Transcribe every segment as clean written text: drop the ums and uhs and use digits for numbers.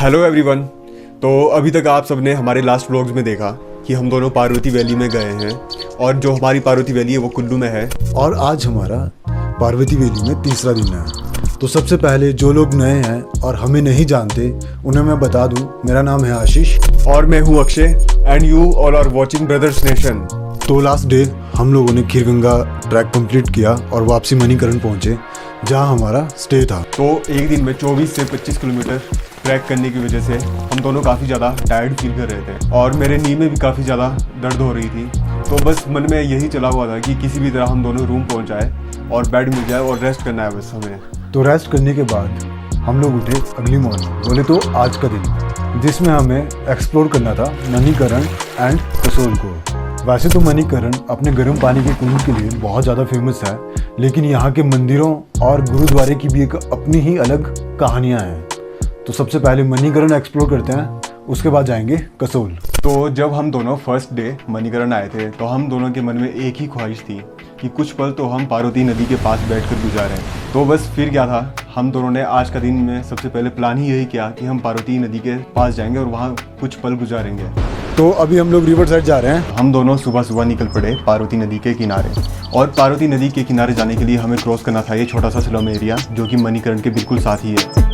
Hello everyone. तो अभी तक आप सबने हमारे लास्ट व्लॉग्स में देखा कि हम दोनों पार्वती वैली में गए हैं और जो हमारी पार्वती वैली है वो कुल्लू में है। और आज हमारा पार्वती वैली में तीसरा दिन है। तो सबसे पहले जो लोग नए हैं और हमें नहीं जानते उन्हें मैं बता दूं, मेरा नाम है आशीष और मैं हूँ Akshay and you all are watching brothers nation. तो लास्ट डे हम लोगों ने खीरगंगा ट्रैक कंप्लीट किया और वापसी मणिकरण पहुंचे जहां हमारा स्टे था। तो एक दिन में 24 से 25 किलोमीटर ट्रैक करने की वजह से हम दोनों काफ़ी ज़्यादा टायर्ड फील कर रहे थे और मेरे नी में भी काफ़ी ज़्यादा दर्द हो रही थी। तो बस मन में यही चला हुआ था कि किसी भी तरह हम दोनों रूम पहुंच जाए और बेड मिल जाए और रेस्ट करना है बस हमें। तो रेस्ट करने के बाद हम लोग उठे अगली मॉर्निंग, बोले तो आज का दिन, जिसमें हमें एक्सप्लोर करना था मणिकरण एंड कसोल को। वैसे तो मणिकरण अपने गर्म पानी के कुंड के लिए बहुत ज़्यादा फेमस है, लेकिन यहाँ के मंदिरों और गुरुद्वारे की भी एक अपनी ही अलग कहानियाँ हैं। तो सबसे पहले मणिकरण एक्सप्लोर करते हैं, उसके बाद जाएंगे कसोल। तो जब हम दोनों फर्स्ट डे मणिकरण आए थे तो हम दोनों के मन में एक ही ख्वाहिश थी कि कुछ पल तो हम पार्वती नदी के पास बैठकर गुजारें। तो बस फिर क्या था, हम दोनों ने आज का दिन में सबसे पहले प्लान ही यही किया कि हम पार्वती नदी के पास जाएंगे और वहाँ कुछ पल गुजारेंगे। तो अभी हम लोग रिवर साइड जा रहे हैं। हम दोनों सुबह सुबह निकल पड़े पार्वती नदी के किनारे और पार्वती नदी के किनारे जाने के लिए हमें क्रॉस करना था ये छोटा सा स्लम एरिया जो कि मणिकरण के बिल्कुल साथ ही है।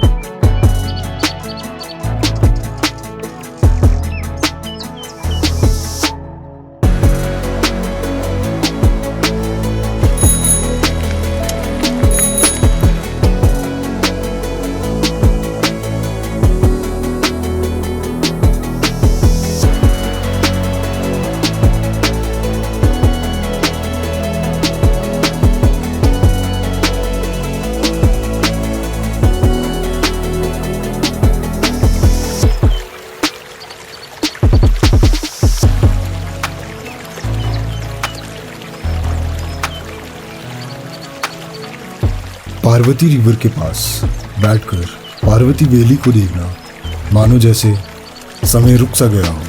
पार्वती रिवर के पास बैठकर पार्वती वैली को देखना मानो जैसे समय रुक सा गया हो।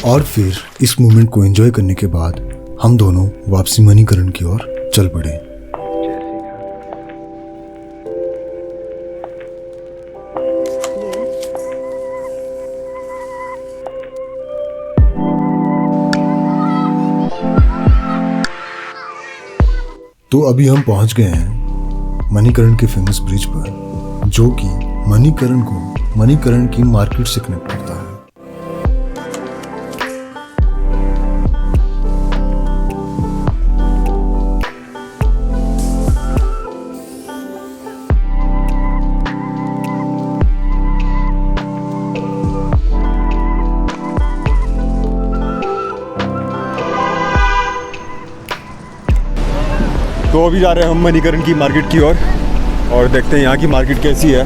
और फिर इस मोमेंट को एंजॉय करने के बाद हम दोनों वापसी मणिकरण की ओर चल पड़े। तो अभी हम पहुंच गए हैं मणिकरण के फेमस ब्रिज पर, जो कि मणिकरण को मणिकरण की मार्केट से कनेक्ट करता है। तो अभी जा रहे हैं हम मणिकरण की मार्केट की ओर और देखते हैं यहाँ की मार्केट कैसी है।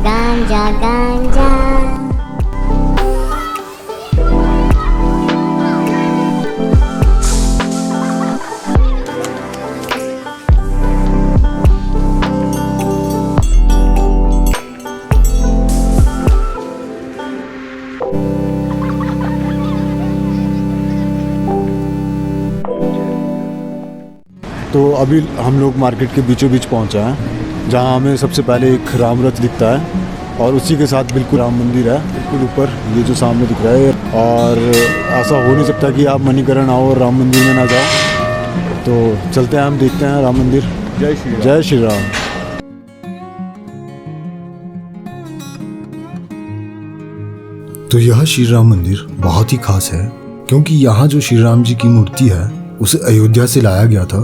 गांजा गांजा तो अभी हम लोग मार्केट के बीचों बीच पहुंचा है, जहां हमें सबसे पहले एक राम रथ दिखता है और उसी के साथ बिल्कुल राम मंदिर है बिल्कुल ऊपर, ये जो सामने दिख रहा है। और ऐसा हो नहीं सकता कि आप मणिकरण आओ और राम मंदिर में ना जाओ। तो चलते हैं, हम देखते हैं राम मंदिर। जय श्री राम। जय श्री राम। तो यह श्री राम मंदिर बहुत ही खास है, क्योंकि यहाँ जो श्री राम जी की मूर्ति है उसे अयोध्या से लाया गया था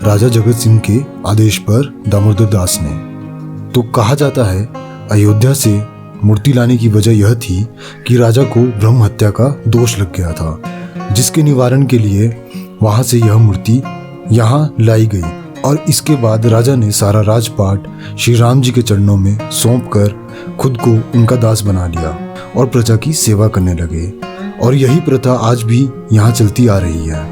राजा जगत सिंह के आदेश पर दामोदर दास ने। तो कहा जाता है अयोध्या से मूर्ति लाने की वजह यह थी कि राजा को ब्रह्म हत्या का दोष लग गया था, जिसके निवारण के लिए वहां से यह मूर्ति यहाँ लाई गई। और इसके बाद राजा ने सारा राजपाट श्री राम जी के चरणों में सौंप कर खुद को उनका दास बना लिया और प्रजा की सेवा करने लगे। और यही प्रथा आज भी यहाँ चलती आ रही है।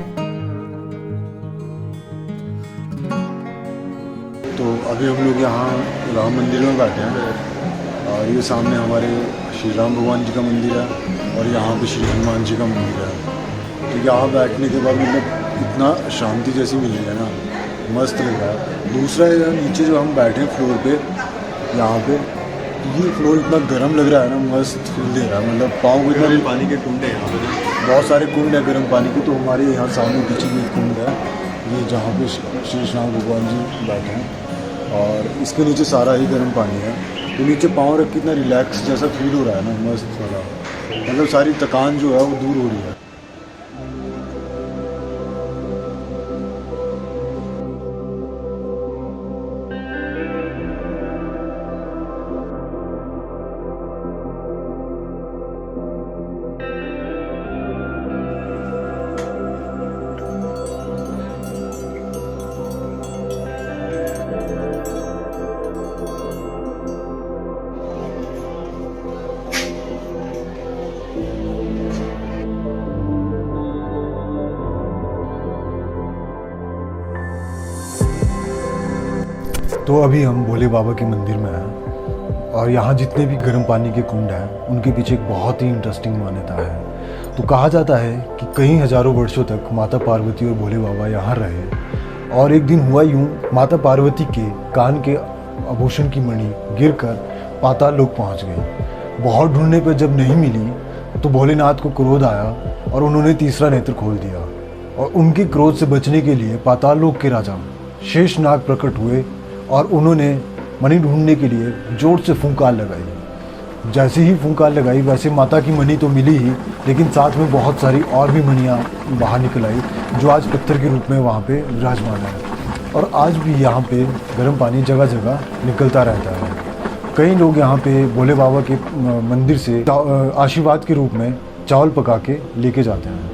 तो अभी हम लोग यहाँ राम मंदिर में बैठे हैं और ये सामने हमारे श्री राम भगवान जी का मंदिर है और यहाँ पे श्री हनुमान जी का मंदिर है। तो यहाँ बैठने के बाद मतलब इतना शांति जैसी मिली है ना, मस्त लगा। दूसरा है नीचे जो हम बैठे हैं फ्लोर पे, यहाँ पे ये फ्लोर इतना गर्म लग रहा है ना, मस्त फील दे रहा है। मतलब पाँव को इतना पानी के कुंड है यहाँ पे, बहुत सारे कुंड है गर्म पानी के। तो हमारे यहाँ सामने पीछे भी एक कुंड है, ये जहाँ पे श्री श्याम भगवान जी बैठे हैं और इसके नीचे सारा ही गर्म पानी है। तो नीचे पाँव रख के इतना रिलैक्स जैसा फील हो रहा है ना, मस्त वाला। मतलब सारी थकान जो है वो दूर हो रही है। तो अभी हम भोले बाबा के मंदिर में हैं और यहाँ जितने भी गर्म पानी के कुंड हैं उनके पीछे एक बहुत ही इंटरेस्टिंग मान्यता है। तो कहा जाता है कि कई हजारों वर्षों तक माता पार्वती और भोले बाबा यहाँ रहे और एक दिन हुआ यूँ, माता पार्वती के कान के आभूषण की मणि गिरकर पाताल लोक पहुँच गई। बहुत ढूंढने पर जब नहीं मिली तो भोलेनाथ को क्रोध आया और उन्होंने तीसरा नेत्र खोल दिया और उनके क्रोध से बचने के लिए पाताल लोक के राजा शेषनाग प्रकट हुए और उन्होंने मणि ढूंढने के लिए जोर से फूंकार लगाई। जैसे ही फूंकार लगाई वैसे माता की मणि तो मिली ही, लेकिन साथ में बहुत सारी और भी मणियाँ बाहर निकल आई जो आज पत्थर के रूप में वहाँ पे विराजमान है। और आज भी यहाँ पे गर्म पानी जगह जगह निकलता रहता है। कई लोग यहाँ पे भोले बाबा के मंदिर से आशीर्वाद के रूप में चावल पका के लेके जाते हैं।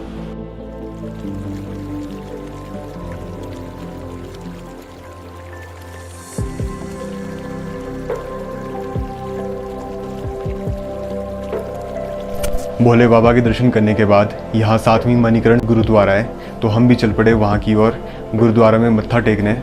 भोले बाबा के दर्शन करने के बाद यहाँ 7वीं मणिकरण गुरुद्वारा है, तो हम भी चल पड़े वहाँ की ओर गुरुद्वारा में मत्था टेकने।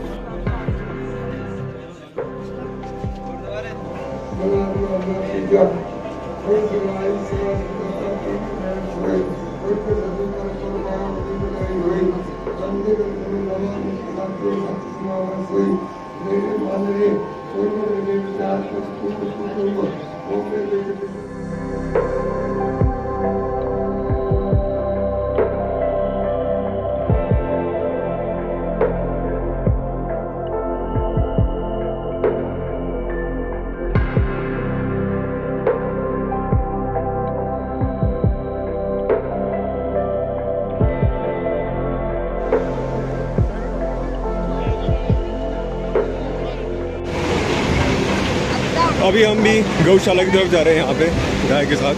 अभी हम भी गौशाला की तरफ जा रहे हैं, यहाँ पे गाय के साथ।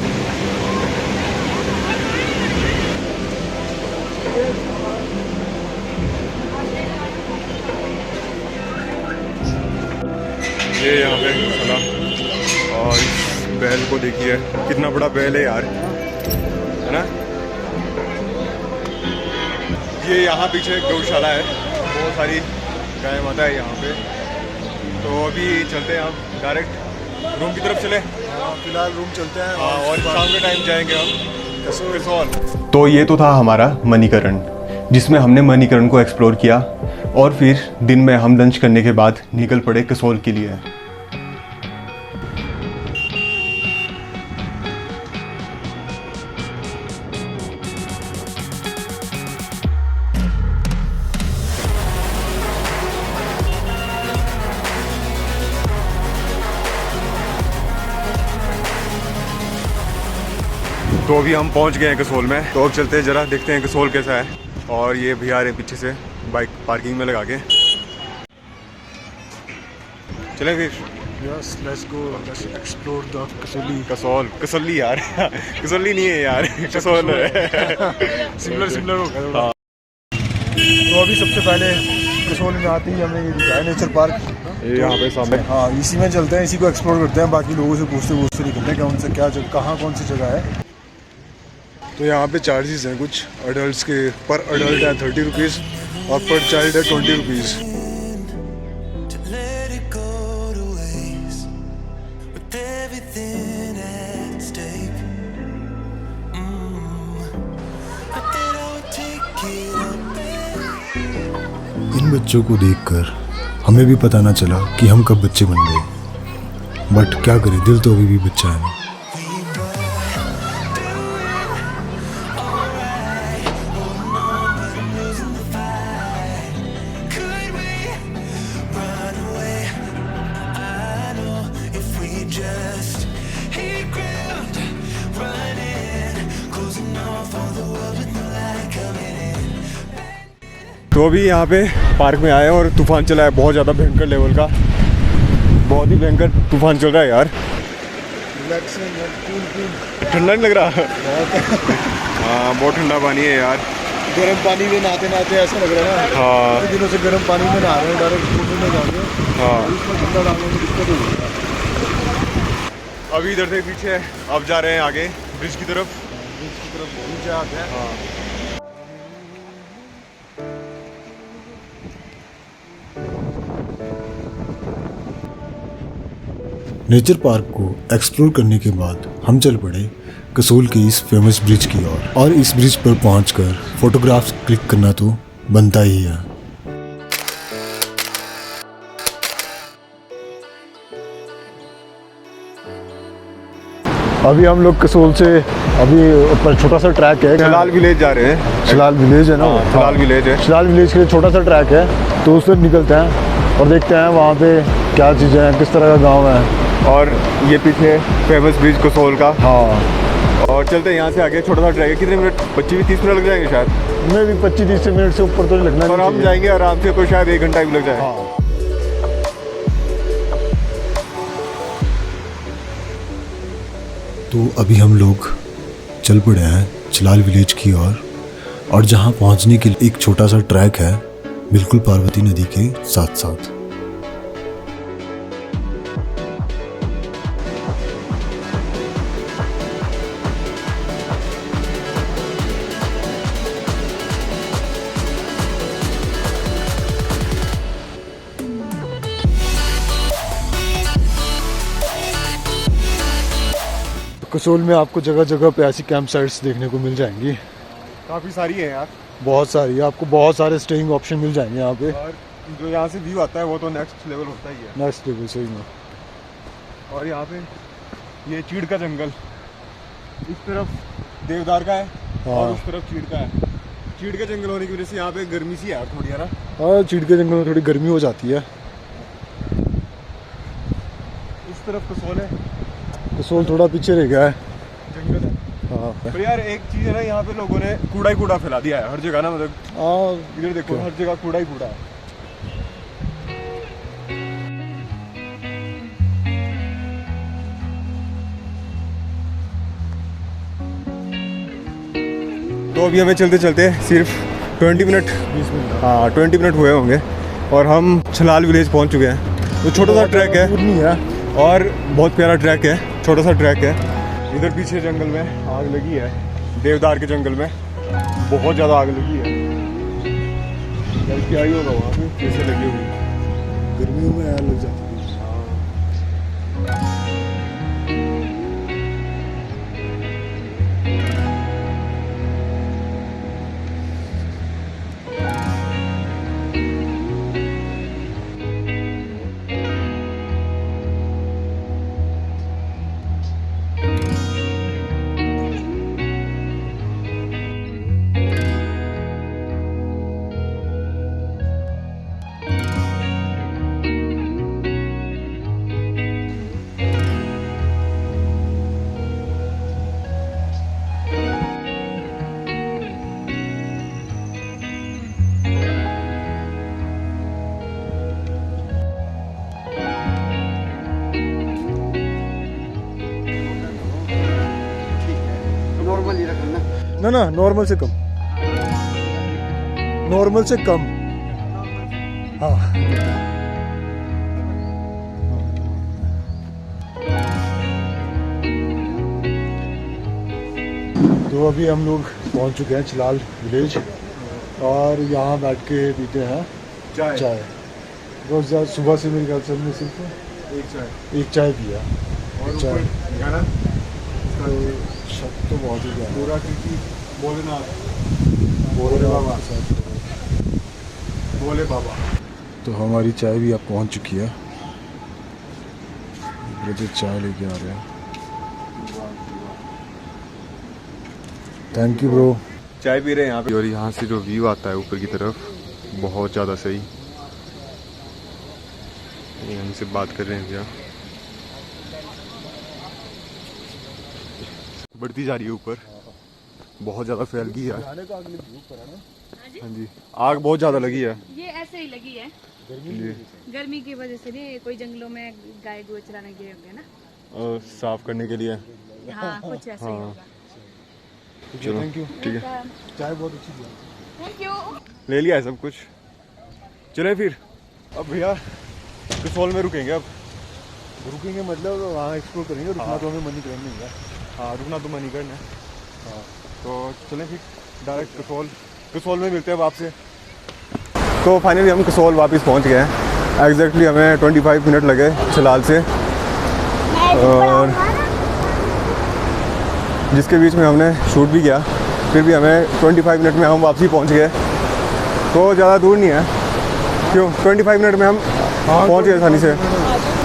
ये यहाँ पे चला और इस बैल को देखिए, कितना बड़ा बैल है यार, है ना। ये यहाँ पीछे गौशाला है, बहुत सारी गाय माता है यहाँ पे। तो अभी चलते हैं हम डायरेक्ट रूम की तरफ चले। फिलहाल रूम चलते हैं और शाम के टाइम जाएंगे हम कसोल। तो ये तो था हमारा मणिकरण, जिसमें हमने मणिकरण को एक्सप्लोर किया और फिर दिन में हम लंच करने के बाद निकल पड़े कसोल के लिए। तो अभी हम पहुंच गए हैं कसोल में, तो अब चलते हैं जरा देखते हैं कसोल कैसा है। और ये भैया आ रहे पीछे से बाइक पार्किंग में लगा के। चलें फिर। Yes, let's go, let's explore the Kasauli यार कसोली नहीं है यार, कसोल है। सिमिलर होगा थोड़ा। तो अभी सबसे पहले कसोल में आते ही हमें ये दिखा है नेचर पार्क, यहाँ पे सामने। हाँ, इसी में चलते हैं, इसी को एक्सप्लोर करते हैं। बाकी लोगों से पूछते निकलते हैं कि उनसे क्या कहाँ कौन सी जगह है। तो यहाँ पे चार्जेस हैं कुछ अडल्ट के, पर अडल्ट है 30 रुपीज़ और पर चाइल्ड है 20 rupees. everything at stake. But then I would take it up and इन बच्चों को देखकर हमें भी पता ना चला कि हम कब बच्चे बन गए, बट क्या करें, दिल तो अभी भी बच्चा है। could we run away? I know if we just hit ground, running, closing off all the world with no light coming in. तो अभी यहाँ पे पार्क में आए और तूफान चला है बहुत ज़्यादा भयंकर लेवल का, बहुत ही भयंकर तूफान चल रहा है यार। ठंडा नहीं लग रहा? हाँ बहुत ठंडा पानी है यार। गर्म पानी में नहाते नहाते ऐसा लग रहा है ना, हाँ काफी दिनों से गर्म पानी में नहा रहे हैं, डायरेक्ट पूल में जाएंगे, हाँ। इसमें ठंडा डालने में दिक्कत हो रही है। अभी इधर से पीछे अब जा रहे हैं आगे ब्रिज की तरफ। नीचे आते हैं। हाँ नेचर पार्क को एक्सप्लोर करने के बाद हम चल पड़े कसोल के इस फेमस ब्रिज की ओर, और इस ब्रिज पर पहुंचकर फोटोग्राफ्स क्लिक करना तो बनता ही है। अभी हम लोग कसोल से अभी ऊपर छोटा सा ट्रैक है, छलाल विलेज जा रहे हैं। छलाल विलेज है ना, हाँ, छलाल विलेज है। छलाल विलेज के लिए छोटा सा ट्रैक है, तो उस पर निकलते हैं और देखते हैं वहाँ पे क्या चीज़ें हैं, किस तरह का गांव है। और ये पीछे फेमस ब्रिज कसोल का। हाँ, और चलते हैं यहाँ से आगे, छोटा सा ट्रैक है, कितने मिनट 25-30 मिनट लग जाएंगे शायद। हमें भी 25-30 मिनट से ऊपर तो नहीं लगना और हम चाहिए। जाएंगे आराम से तो शायद 1 घंटा भी लग जाए। हाँ। तो अभी हम लोग चल पड़े हैं छलाल विलेज की ओर, और जहाँ पहुँचने के लिए एक छोटा सा ट्रैक है, बिल्कुल पार्वती नदी के साथ साथ। कसोल में आपको जगह जगह पे ऐसी कैंप साइट्स देखने को मिल जाएंगी, काफ़ी सारी है यार, बहुत सारी। आपको बहुत सारे स्टेइंग ऑप्शन मिल जाएंगे यहाँ पे। और जो यहाँ से व्यू आता है वो तो नेक्स्ट लेवल होता ही है। नेक्स्ट लेवल सही में। और यहाँ पे ये चीड़ का जंगल, इस तरफ देवदार का है और हाँ। उस तरफ चीड़ का है। चीड़ के जंगल होने की वजह से यहाँ पे गर्मी सी है यार थोड़ी, है ना। हाँ, चीड़ के जंगल में थोड़ी गर्मी हो जाती है। इस तरफ कसोल है, कसोल थोड़ा पीछे रह गया है। जंगल है। हाँ पर यार एक चीज़ है ना, यहाँ पे लोगों ने कूड़ा ही कूड़ा फैला दिया है हर जगह ना, मतलब हाँ, इधर देखो हर जगह कूड़ा ही कूड़ा है। तो अभी हमें चलते चलते सिर्फ 20 मिनट, 20 मिनट। हाँ 20 मिनट हुए होंगे और हम छलाल विलेज पहुंच चुके हैं। तो छोटा सा ट्रैक है दूर नहीं है। और बहुत प्यारा ट्रैक है, छोटा सा ट्रैक है। इधर पीछे जंगल में आग लगी है, देवदार के जंगल में बहुत ज़्यादा आग लगी है। क्या ही होगा वहाँ पे, कैसे लगी हुई। गर्मियों में आग लग जाती है। ना ना, नॉर्मल से कम, नॉर्मल से कम। हाँ, तो अभी हम लोग पहुंच चुके हैं छलाल विलेज, और यहाँ बैठ के पीते हैं चाय। रोज सुबह से मेरे ख्याल से हमने सिर्फ एक चाय एक चाय पिया। ऊपर गाना छत तो बहुत ही प्यारा पूरा क्योंकि भोलेनाथ बोले बाबा भोले बाबा। तो हमारी चाय भी अब पहुंच चुकी है। ब्रदर चाय लेके आ रहे हैं। Thank you bro. चाय पी रहे हैं यहाँ पे और यहाँ से जो व्यू आता है ऊपर की तरफ बहुत ज़्यादा सही। ये हमसे बात कर रहे हैं भैया। बढ़ती जा रही है ऊपर, बहुत ज़्यादा फैल गई है। हाँ जी, आग बहुत ज़्यादा लगी है। ये ऐसे ही लगी है जी गर्मी की वजह से नहीं, कोई जंगलों में गाय गो चराने गए होंगे ना। और साफ करने के लिए। हाँ कुछ ऐसा ही हाँ। होगा। चलो थैंक यू। ठीक है, चाय बहुत अच्छी थी। Thank you. ले लिया है सब कुछ। चले फिर अब भैया कसौल में रुकेंगे अब। रुकेंगे मतलब वहाँ एक्सप्लोर करेंगे, रुकना तो हमें मणिकरण नहीं है। हाँ रुकना तो मणिकरण है। हाँ तो चलें फिर डायरेक्ट कसौल में मिलते हैं आपसे। तो फाइनली हम कसौल वापस पहुंच गए हैं। एग्जैक्टली हमें 25 मिनट लगे छलाल से, और जिसके बीच में हमने शूट भी किया। फिर भी हमें 25 मिनट में हम वापसी पहुंच गए। तो ज़्यादा दूर नहीं है, क्यों 25 मिनट में हम पहुंच गए आसानी से।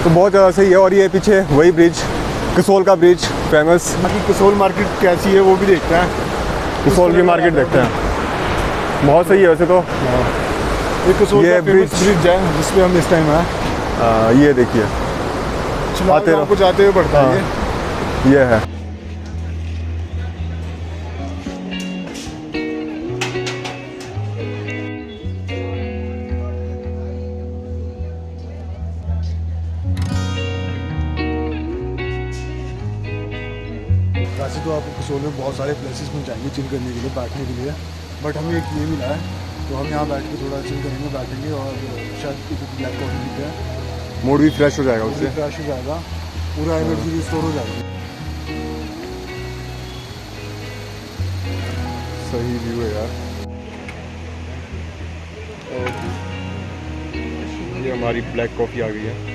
तो बहुत ज़्यादा सही है। और ये पीछे वही ब्रिज, कसौल का ब्रिज फेमस। बाकी कसौल मार्केट कैसी है वो भी देखते हैं। कसौल की मार्केट देखते हैं, बहुत सही है वैसे तो। ये कसौल ये का फेमस ब्रिज है जिस पे हम इस टाइम आए। ये देखिए आते रहो। कुछ आते हुए पड़ता है ये है। वैसे तो आपको कसौल में बहुत सारे प्लेसेस मिल जाएंगे चिल करने के लिए, बैठने के लिए, बट हमें एक ये मिला है तो हम यहाँ बैठ के थोड़ा चिल करेंगे, बैठेंगे और शायद कुछ ब्लैक कॉफ़ी पीते हैं। मूड भी फ्रेश हो जाएगा उससे। फ्रेश हो जाएगा, पूरा एनर्जी रिस्टोर हो जाएगी। सही व्यू है यार। ये हमारी ब्लैक कॉफ़ी आ गई है।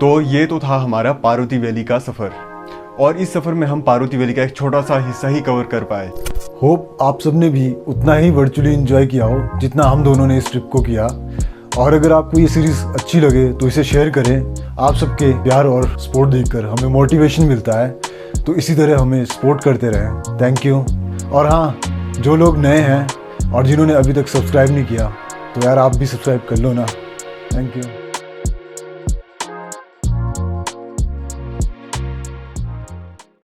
तो ये तो था हमारा पार्वती वैली का सफ़र, और इस सफ़र में हम पार्वती वैली का एक छोटा सा हिस्सा ही कवर कर पाए। होप आप सबने भी उतना ही वर्चुअली एंजॉय किया हो जितना हम दोनों ने इस ट्रिप को किया। और अगर आपको ये सीरीज़ अच्छी लगे तो इसे शेयर करें। आप सबके प्यार और सपोर्ट देखकर हमें मोटिवेशन मिलता है, तो इसी तरह हमें सपोर्ट करते रहें। Thank you. और हाँ, जो लोग नए हैं और जिन्होंने अभी तक सब्सक्राइब नहीं किया, तो यार आप भी सब्सक्राइब कर लो ना। Thank you.